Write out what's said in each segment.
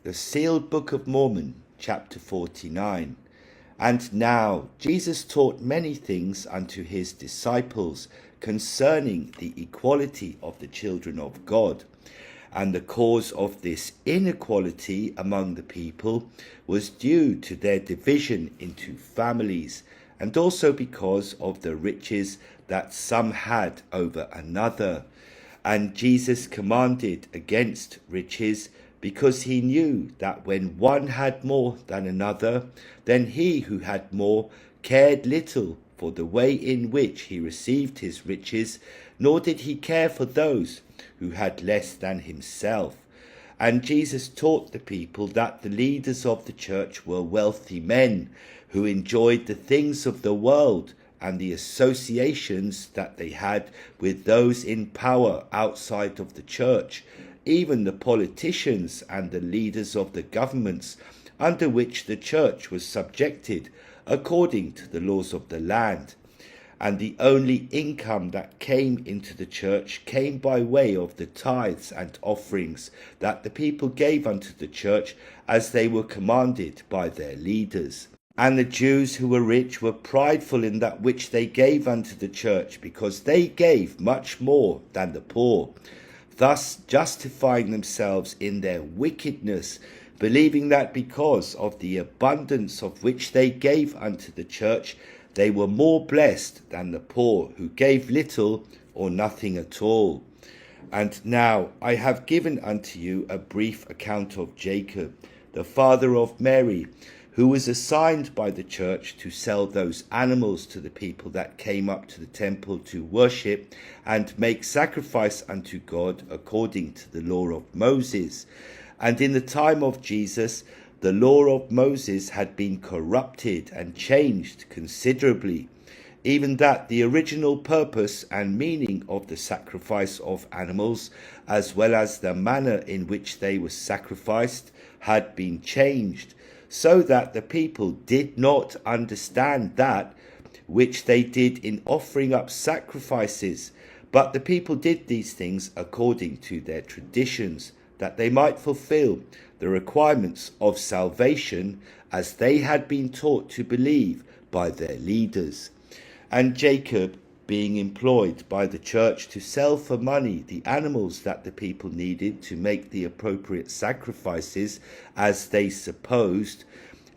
The Sealed Book of Mormon, chapter 49. And now Jesus taught many things unto his disciples concerning the equality of the children of God. And the cause of this inequality among the people was due to their division into families, and also because of the riches that some had over another. And Jesus commanded against riches, because he knew that when one had more than another, then he who had more cared little for the way in which he received his riches, nor did he care for those who had less than himself. And Jesus taught the people that the leaders of the church were wealthy men who enjoyed the things of the world and the associations that they had with those in power outside of the church, even the politicians and the leaders of the governments under which the church was subjected according to the laws of the land. And the only income that came into the church came by way of the tithes and offerings that the people gave unto the church as they were commanded by their leaders. And the Jews who were rich were prideful in that which they gave unto the church, because they gave much more than the poor, thus justifying themselves in their wickedness, believing that because of the abundance of which they gave unto the church, they were more blessed than the poor, who gave little or nothing at all. And now I have given unto you a brief account of Jacob, the father of Mary, who was assigned by the church to sell those animals to the people that came up to the temple to worship and make sacrifice unto God according to the law of Moses. And in the time of Jesus, the law of Moses had been corrupted and changed considerably, even that the original purpose and meaning of the sacrifice of animals, as well as the manner in which they were sacrificed, had been changed, so that the people did not understand that which they did in offering up sacrifices, but the people did these things according to their traditions, that they might fulfill the requirements of salvation as they had been taught to believe by their leaders. And Jacob, being employed by the church to sell for money the animals that the people needed to make the appropriate sacrifices, as they supposed,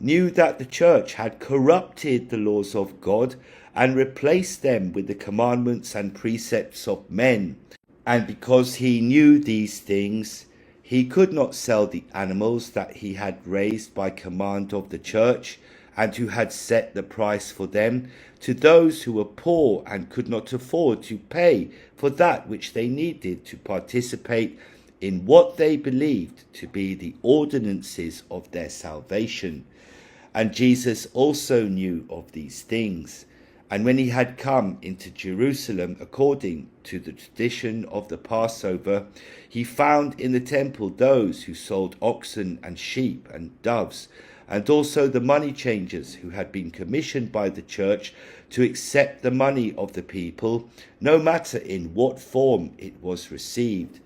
knew that the church had corrupted the laws of God and replaced them with the commandments and precepts of men. And because he knew these things, he could not sell the animals that he had raised by command of the church, and who had set the price for them, to those who were poor and could not afford to pay for that which they needed to participate in what they believed to be the ordinances of their salvation. And Jesus also knew of these things. And when he had come into Jerusalem according to the tradition of the Passover, he found in the temple those who sold oxen and sheep and doves, and also the money changers who had been commissioned by the church to accept the money of the people, no matter in what form it was received.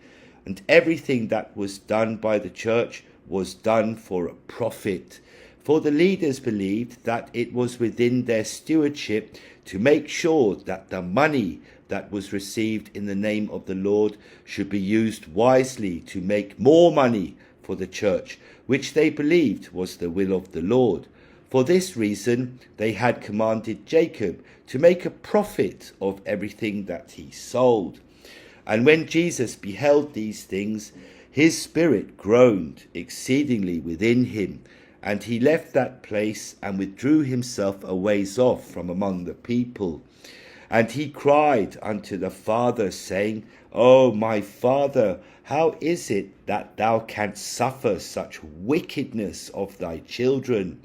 And everything that was done by the church was done for a profit. For the leaders believed that it was within their stewardship to make sure that the money that was received in the name of the Lord should be used wisely to make more money for the church, which they believed was the will of the Lord. For this reason, they had commanded Jacob to make a profit of everything that he sold. And when Jesus beheld these things, his spirit groaned exceedingly within him, and he left that place and withdrew himself a ways off from among the people. And he cried unto the Father, saying, O my Father, how is it that thou canst suffer such wickedness of thy children?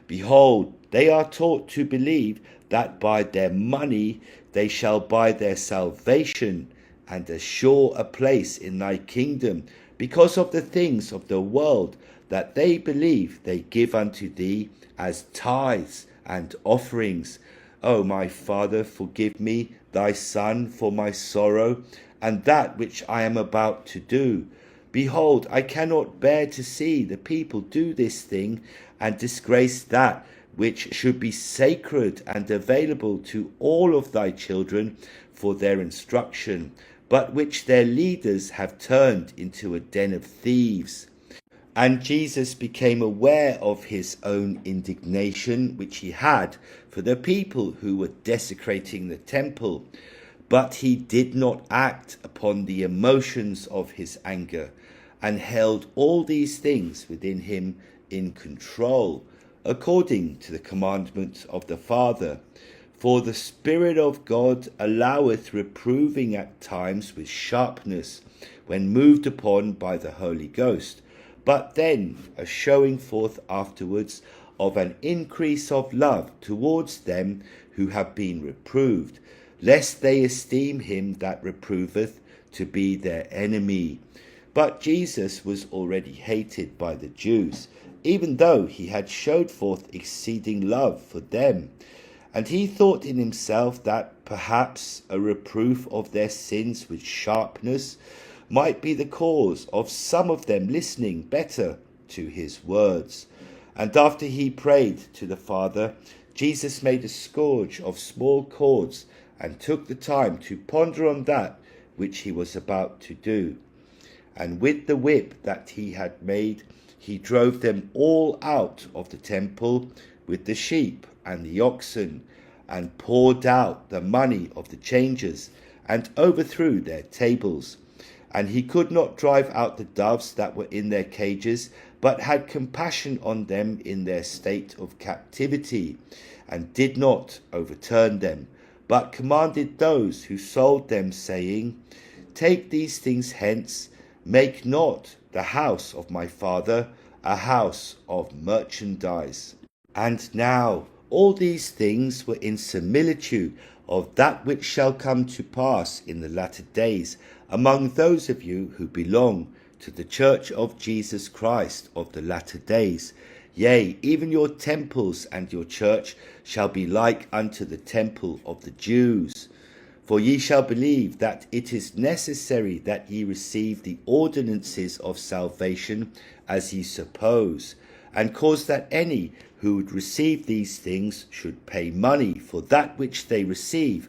Behold, they are taught to believe that by their money they shall buy their salvation, and assure a place in thy kingdom, because of the things of the world that they believe they give unto thee as tithes and offerings. O my Father, forgive me, thy Son, for my sorrow, and that which I am about to do. Behold, I cannot bear to see the people do this thing and disgrace that which should be sacred and available to all of thy children for their instruction, but which their leaders have turned into a den of thieves. And Jesus became aware of his own indignation, which he had for the people who were desecrating the temple. But he did not act upon the emotions of his anger, and held all these things within him in control, according to the commandment of the Father. For the Spirit of God alloweth reproving at times with sharpness, when moved upon by the Holy Ghost, but then a showing forth afterwards of an increase of love towards them who have been reproved, lest they esteem him that reproveth to be their enemy. But Jesus was already hated by the Jews, even though he had showed forth exceeding love for them. And he thought in himself that perhaps a reproof of their sins with sharpness might be the cause of some of them listening better to his words. And after he prayed to the Father, Jesus made a scourge of small cords and took the time to ponder on that which he was about to do. And with the whip that he had made, he drove them all out of the temple with the sheep and the oxen, and poured out the money of the changers, and overthrew their tables. And he could not drive out the doves that were in their cages, but had compassion on them in their state of captivity, and did not overturn them, but commanded those who sold them, saying, Take these things hence, make not the house of my Father a house of merchandise. And now all these things were in similitude of that which shall come to pass in the latter days among those of you who belong to the church of Jesus Christ of the latter days. Yea, even your temples and your church shall be like unto the temple of the Jews. For ye shall believe that it is necessary that ye receive the ordinances of salvation as ye suppose, and cause that any who would receive these things should pay money for that which they receive.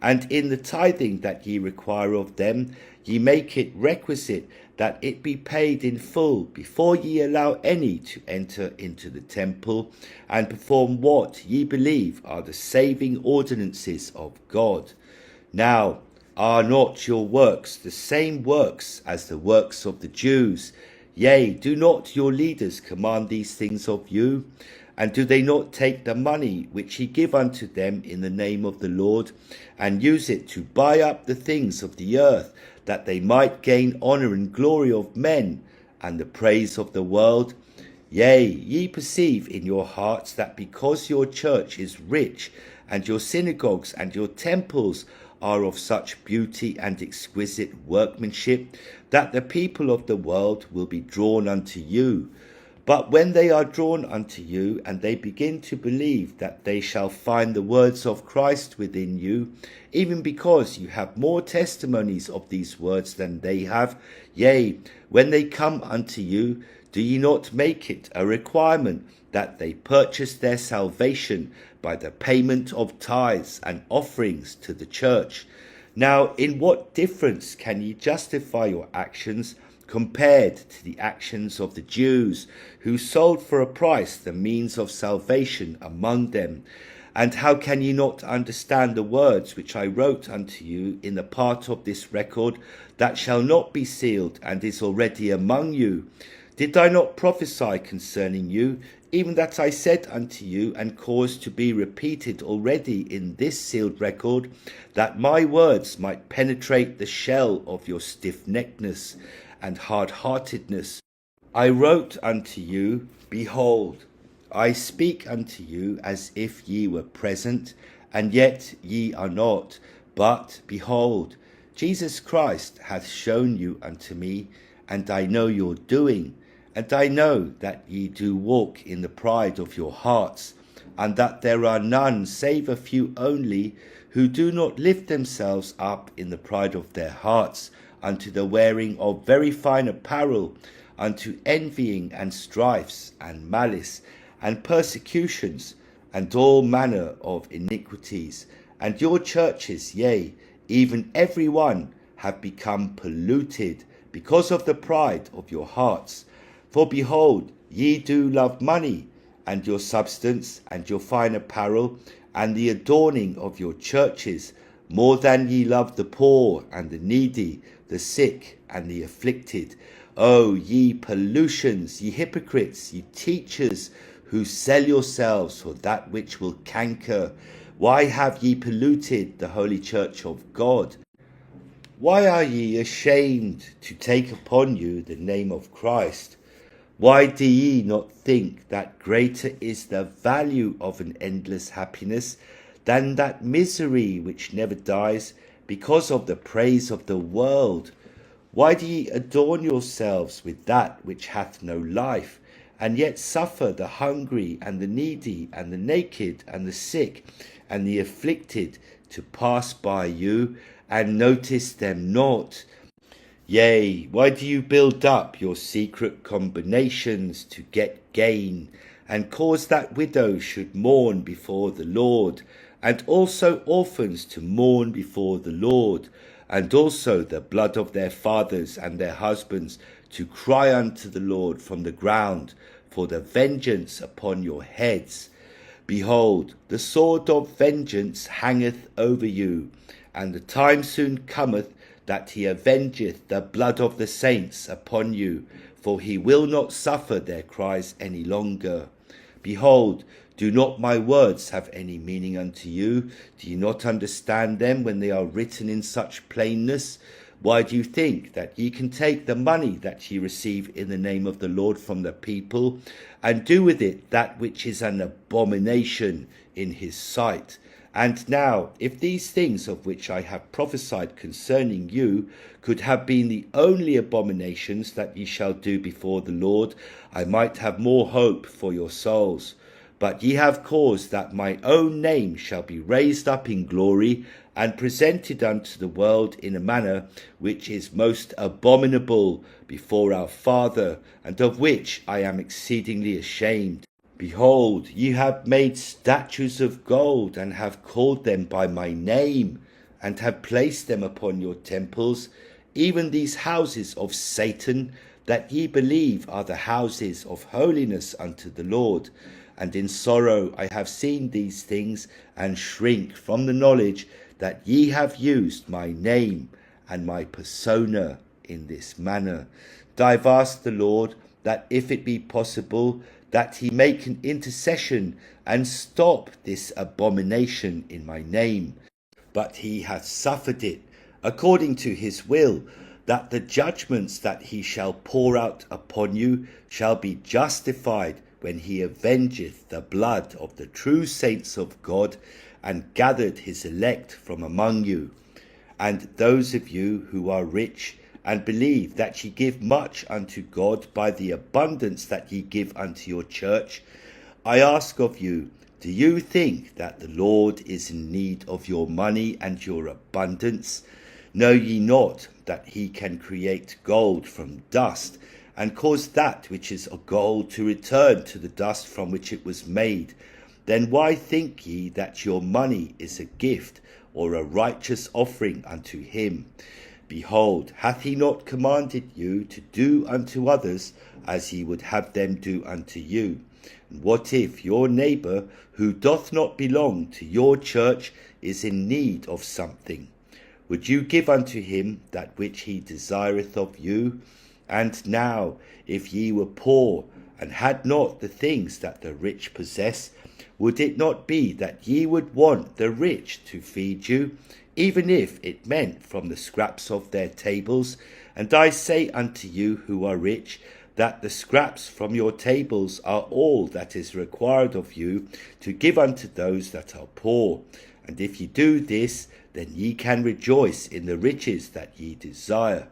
And in the tithing that ye require of them, ye make it requisite that it be paid in full before ye allow any to enter into the temple, and perform what ye believe are the saving ordinances of God. Now, are not your works the same works as the works of the Jews? Yea, do not your leaders command these things of you? And do they not take the money which ye give unto them in the name of the Lord, and use it to buy up the things of the earth, that they might gain honour and glory of men, and the praise of the world? Yea, ye perceive in your hearts that because your church is rich, and your synagogues and your temples are of such beauty and exquisite workmanship, that the people of the world will be drawn unto you. But when they are drawn unto you, and they begin to believe that they shall find the words of Christ within you, even because you have more testimonies of these words than they have, yea, when they come unto you, do ye not make it a requirement that they purchase their salvation by the payment of tithes and offerings to the church? Now, in what difference can ye justify your actions compared to the actions of the Jews, who sold for a price the means of salvation among them? And how can ye not understand the words which I wrote unto you in the part of this record that shall not be sealed, and is already among you? Did I not prophesy concerning you, even that I said unto you, and caused to be repeated already in this sealed record, that my words might penetrate the shell of your stiff-neckedness and hard-heartedness? I wrote unto you, Behold, I speak unto you as if ye were present, and yet ye are not. But, behold, Jesus Christ hath shown you unto me, and I know your doing, and I know that ye do walk in the pride of your hearts, and that there are none save a few only who do not lift themselves up in the pride of their hearts unto the wearing of very fine apparel, unto envying and strifes and malice and persecutions and all manner of iniquities. And your churches, yea, even every one, have become polluted because of the pride of your hearts. For behold, ye do love money, and your substance, and your fine apparel, and the adorning of your churches, more than ye love the poor and the needy, the sick and the afflicted. O ye pollutions, ye hypocrites, ye teachers, who sell yourselves for that which will canker, why have ye polluted the holy church of God? Why are ye ashamed to take upon you the name of Christ? Why do ye not think that greater is the value of an endless happiness than that misery which never dies because of the praise of the world? Why do ye adorn yourselves with that which hath no life, and yet suffer the hungry and the needy and the naked and the sick and the afflicted to pass by you, and notice them not? Yea, why do you build up your secret combinations to get gain, and cause that widows should mourn before the Lord, and also orphans to mourn before the Lord, and also the blood of their fathers and their husbands to cry unto the Lord from the ground for the vengeance upon your heads? Behold, the sword of vengeance hangeth over you, and the time soon cometh that he avengeth the blood of the saints upon you, for he will not suffer their cries any longer. Behold, do not my words have any meaning unto you? Do you not understand them when they are written in such plainness? Why do you think that ye can take the money that ye receive in the name of the Lord from the people, and do with it that which is an abomination in his sight? And now, if these things of which I have prophesied concerning you could have been the only abominations that ye shall do before the Lord, I might have more hope for your souls. But ye have caused that my own name shall be raised up in glory, and presented unto the world in a manner which is most abominable before our Father, and of which I am exceedingly ashamed. Behold, ye have made statues of gold, and have called them by my name, and have placed them upon your temples, even these houses of Satan, that ye believe are the houses of holiness unto the Lord. And in sorrow I have seen these things, and shrink from the knowledge that ye have used my name and my persona in this manner. I have asked the Lord that if it be possible, that he make an intercession and stop this abomination in my name. But he hath suffered it according to his will, that the judgments that he shall pour out upon you shall be justified when he avengeth the blood of the true saints of God, and gathered his elect from among you. And those of you who are rich, and believe that ye give much unto God by the abundance that ye give unto your church, I ask of you, do you think that the Lord is in need of your money and your abundance? Know ye not that he can create gold from dust, and cause that which is of gold to return to the dust from which it was made? Then why think ye that your money is a gift, or a righteous offering unto him? Behold, hath he not commanded you to do unto others as ye would have them do unto you? And what if your neighbour, who doth not belong to your church, is in need of something? Would you give unto him that which he desireth of you? And now, if ye were poor, and had not the things that the rich possess, would it not be that ye would want the rich to feed you, even if it meant from the scraps of their tables? And I say unto you who are rich, that the scraps from your tables are all that is required of you to give unto those that are poor. And if ye do this, then ye can rejoice in the riches that ye desire.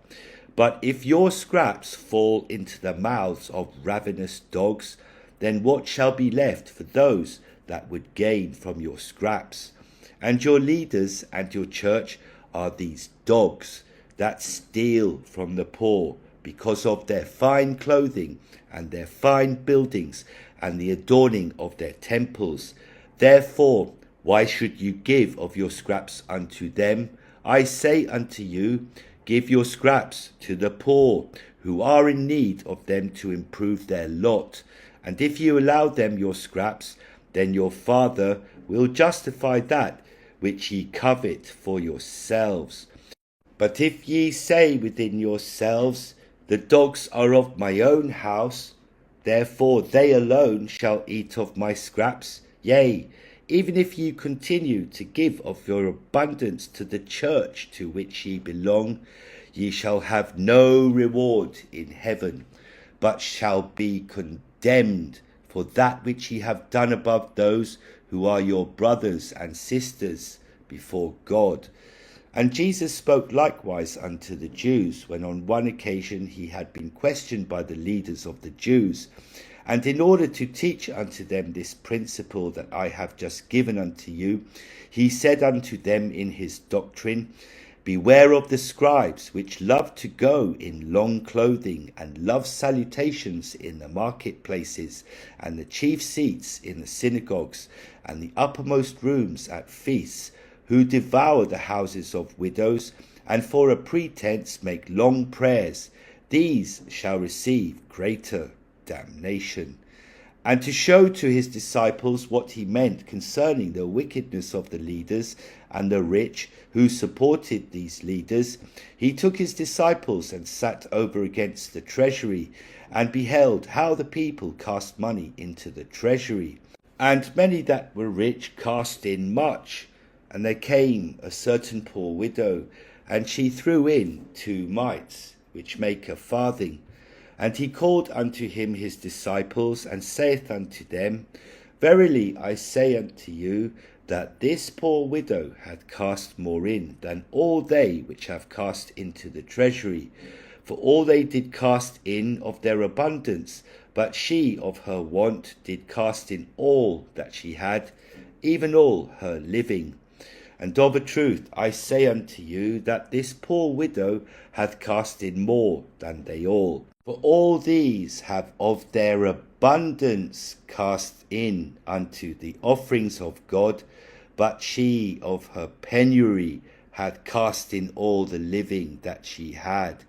But if your scraps fall into the mouths of ravenous dogs, then what shall be left for those that would gain from your scraps? And your leaders and your church are these dogs. that steal from the poor because of their fine clothing and their fine buildings and the adorning of their temples. Therefore, why should you give of your scraps unto them? I say unto you, give your scraps to the poor, who are in need of them to improve their lot. And if you allow them your scraps, then your Father will justify that which ye covet for yourselves. But if ye say within yourselves, the dogs are of my own house, therefore they alone shall eat of my scraps, yea, even if ye continue to give of your abundance to the church to which ye belong, ye shall have no reward in heaven, but shall be condemned for that which ye have done above those who are your brothers and sisters before God. And Jesus spoke likewise unto the Jews, when on one occasion he had been questioned by the leaders of the Jews. And in order to teach unto them this principle that I have just given unto you, he said unto them in his doctrine, Beware of the scribes, which love to go in long clothing, and love salutations in the marketplaces, and the chief seats in the synagogues, and the uppermost rooms at feasts, who devour the houses of widows, and for a pretence make long prayers. These shall receive greater damnation. And to show to his disciples what he meant concerning the wickedness of the leaders and the rich who supported these leaders, he took his disciples and sat over against the treasury, and beheld how the people cast money into the treasury. And many that were rich cast in much. And there came a certain poor widow, and she threw in 2 mites, which make a farthing. And he called unto him his disciples, and saith unto them, Verily I say unto you, that this poor widow hath cast more in than all they which have cast into the treasury. For all they did cast in of their abundance, but she of her want did cast in all that she had, even all her living. And of a truth I say unto you, that this poor widow hath cast in more than they all. For all these have of their abundance cast in unto the offerings of God, but she of her penury hath cast in all the living that she had.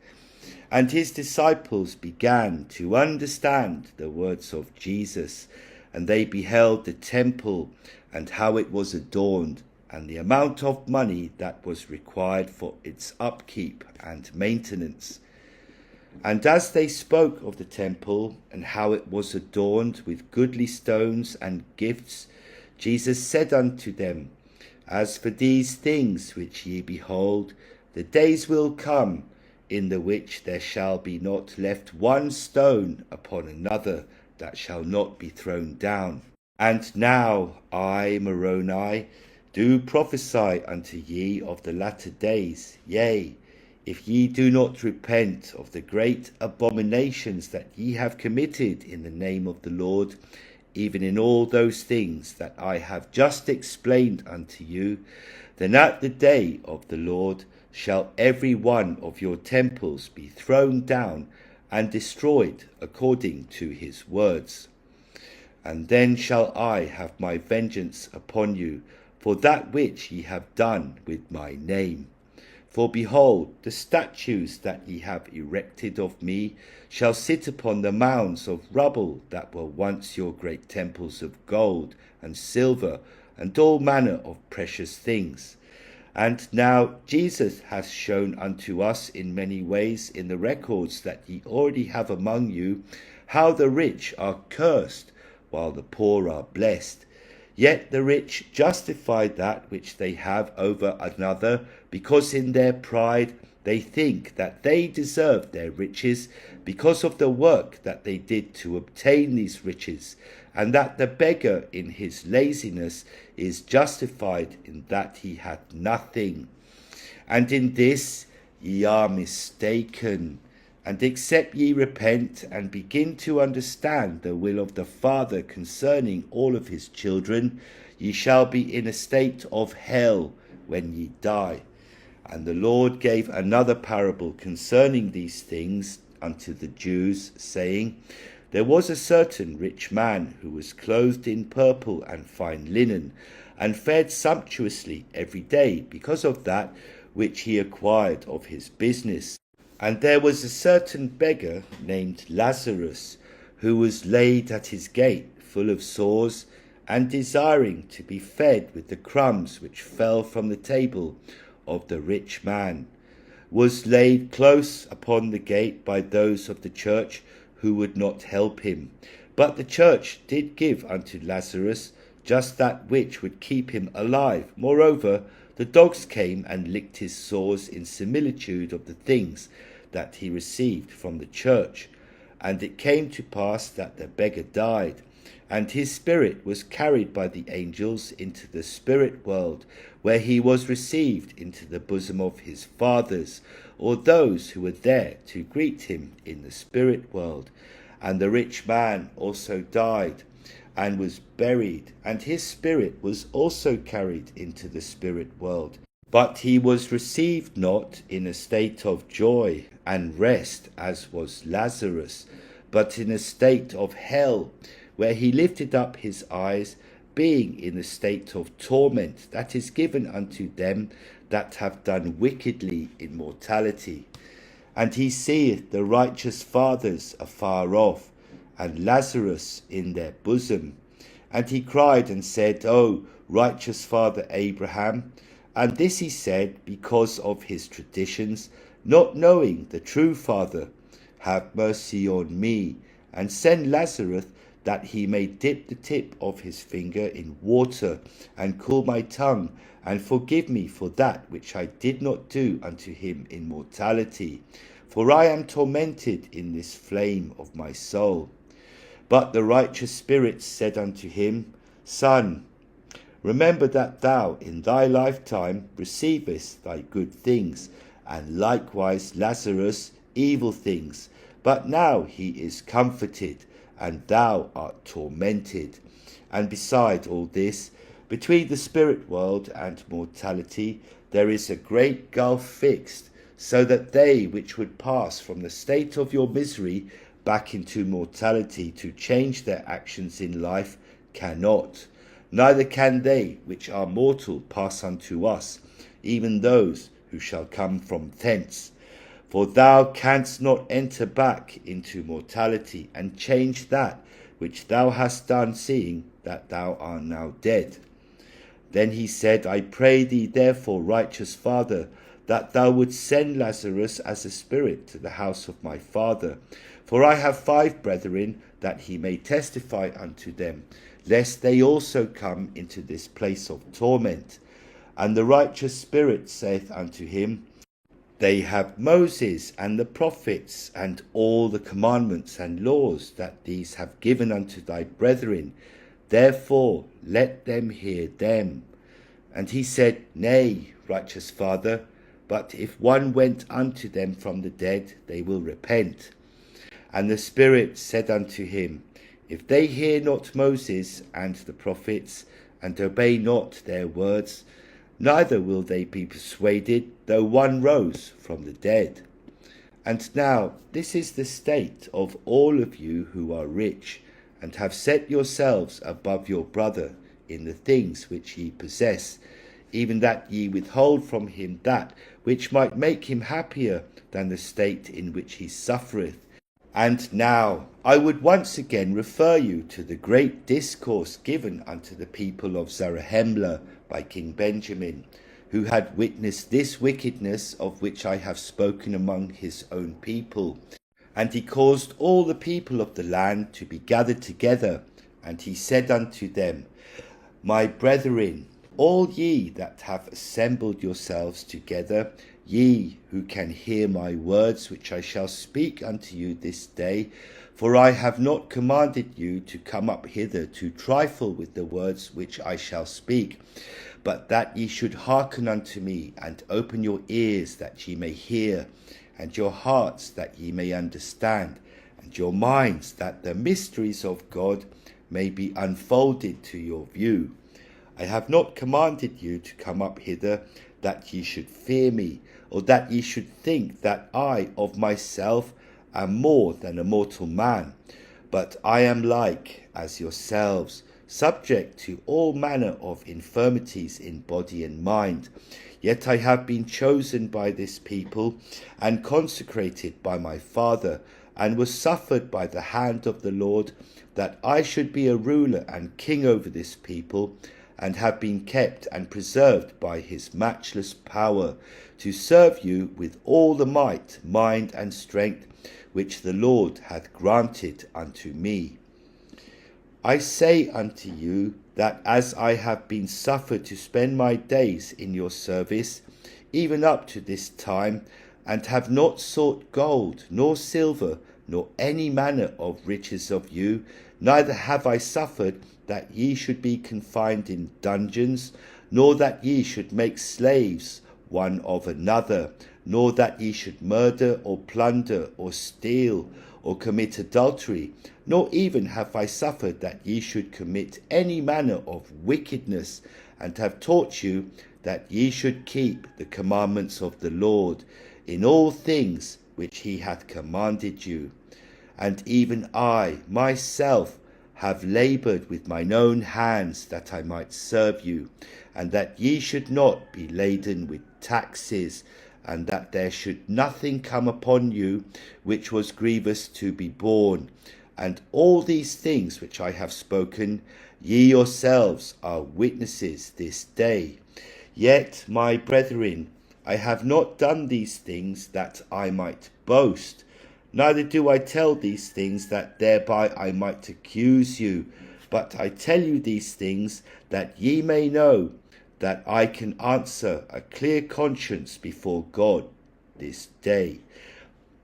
And his disciples began to understand the words of Jesus, and they beheld the temple, and how it was adorned, and the amount of money that was required for its upkeep and maintenance. And as they spoke of the temple, and how it was adorned with goodly stones and gifts, Jesus said unto them, As for these things which ye behold, the days will come, in the which there shall be not left one stone upon another that shall not be thrown down. And now I, Moroni, do prophesy unto ye of the latter days, yea, if ye do not repent of the great abominations that ye have committed in the name of the Lord, even in all those things that I have just explained unto you, then at the day of the Lord shall every one of your temples be thrown down and destroyed according to his words. And then shall I have my vengeance upon you for that which ye have done with my name. For behold, the statues that ye have erected of me shall sit upon the mounds of rubble that were once your great temples of gold and silver and all manner of precious things. And now Jesus hath shown unto us in many ways in the records that ye already have among you, how the rich are cursed, while the poor are blessed. Yet the rich justify that which they have over another, because in their pride they think that they deserve their riches, because of the work that they did to obtain these riches, and that the beggar in his laziness is justified in that he hath nothing. And in this ye are mistaken. And except ye repent and begin to understand the will of the Father concerning all of his children, ye shall be in a state of hell when ye die. And the Lord gave another parable concerning these things unto the Jews, saying, There was a certain rich man who was clothed in purple and fine linen, and fed sumptuously every day because of that which he acquired of his business. And there was a certain beggar named Lazarus, who was laid at his gate, full of sores, and desiring to be fed with the crumbs which fell from the table of the rich man, was laid close upon the gate by those of the church who would not help him. But the church did give unto Lazarus just that which would keep him alive. Moreover, the dogs came and licked his sores in similitude of the things that he received from the church. And it came to pass that the beggar died, and his spirit was carried by the angels into the spirit world, where he was received into the bosom of his fathers, or those who were there to greet him in the spirit world. And the rich man also died, and was buried, and his spirit was also carried into the spirit world. But he was received not in a state of joy and rest, as was Lazarus, but in a state of hell, where he lifted up his eyes, being in the state of torment that is given unto them that have done wickedly in mortality. And he seeth the righteous fathers afar off, and Lazarus in their bosom. And he cried and said, O righteous father Abraham. And this he said because of his traditions, not knowing the true Father. Have mercy on me, and send Lazarus, that he may dip the tip of his finger in water, and cool my tongue, and forgive me for that which I did not do unto him in mortality. For I am tormented in this flame of my soul. But the righteous spirits said unto him, Son, remember that thou in thy lifetime receivest thy good things, and likewise Lazarus evil things. But now he is comforted, and thou art tormented. And beside all this, between the spirit world and mortality, there is a great gulf fixed, so that they which would pass from the state of your misery back into mortality to change their actions in life cannot, neither can they which are mortal pass unto us, even those who shall come from thence. For thou canst not enter back into mortality and change that which thou hast done, seeing that thou art now dead. Then he said, I pray thee therefore, righteous Father, that thou wouldst send Lazarus as a spirit to the house of my father. For I have 5 brethren, that he may testify unto them, lest they also come into this place of torment. And the righteous spirit saith unto him, They have Moses and the prophets, and all the commandments and laws that these have given unto thy brethren. Therefore let them hear them. And he said, Nay, righteous Father, but if one went unto them from the dead, they will repent. And the Spirit said unto him, If they hear not Moses and the prophets, and obey not their words, neither will they be persuaded, though one rose from the dead. And now this is the state of all of you who are rich, and have set yourselves above your brother in the things which ye possess, even that ye withhold from him that which might make him happier than the state in which he suffereth. And now I would once again refer you to the great discourse given unto the people of Zarahemla by King Benjamin, who had witnessed this wickedness of which I have spoken among his own people. And he caused all the people of the land to be gathered together, and he said unto them, My brethren, all ye that have assembled yourselves together, ye who can hear my words which I shall speak unto you this day, for I have not commanded you to come up hither to trifle with the words which I shall speak, but that ye should hearken unto me, and open your ears that ye may hear, and your hearts that ye may understand, and your minds that the mysteries of God may be unfolded to your view. I have not commanded you to come up hither that ye should fear me, or that ye should think that I of myself am more than a mortal man. But I am like as yourselves, subject to all manner of infirmities in body and mind. Yet I have been chosen by this people, and consecrated by my Father, and was suffered by the hand of the Lord, that I should be a ruler and king over this people, and have been kept and preserved by his matchless power, to serve you with all the might, mind, and strength, which the Lord hath granted unto me. I say unto you, that as I have been suffered to spend my days in your service, even up to this time, and have not sought gold, nor silver, nor any manner of riches of you, neither have I suffered that ye should be confined in dungeons, nor that ye should make slaves one of another, nor that ye should murder, or plunder, or steal, or commit adultery, nor even have I suffered that ye should commit any manner of wickedness, and have taught you that ye should keep the commandments of the Lord in all things which he hath commanded you. And even I myself have laboured with mine own hands, that I might serve you, and that ye should not be laden with taxes, and that there should nothing come upon you which was grievous to be borne. And all these things which I have spoken, ye yourselves are witnesses this day. Yet, my brethren, I have not done these things that I might boast, neither do I tell these things that thereby I might accuse you, but I tell you these things that ye may know that I can answer a clear conscience before God this day.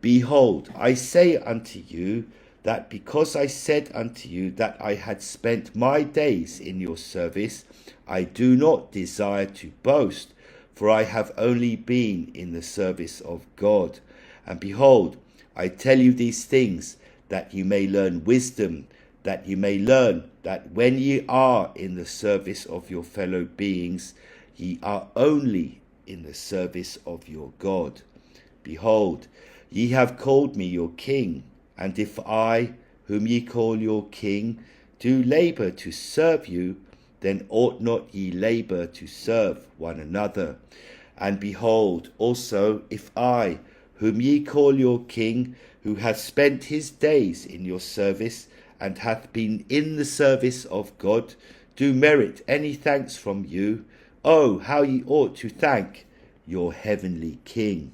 Behold, I say unto you, that because I said unto you that I had spent my days in your service, I do not desire to boast, for I have only been in the service of God. And behold, I tell you these things, that you may learn wisdom, that you may learn that when ye are in the service of your fellow beings, ye are only in the service of your God. Behold, ye have called me your king, and if I, whom ye call your king, do labour to serve you, then ought not ye labour to serve one another. And behold, also, if I, whom ye call your king, who hath spent his days in your service, and hath been in the service of God, do merit any thanks from you, oh, how ye ought to thank your heavenly King.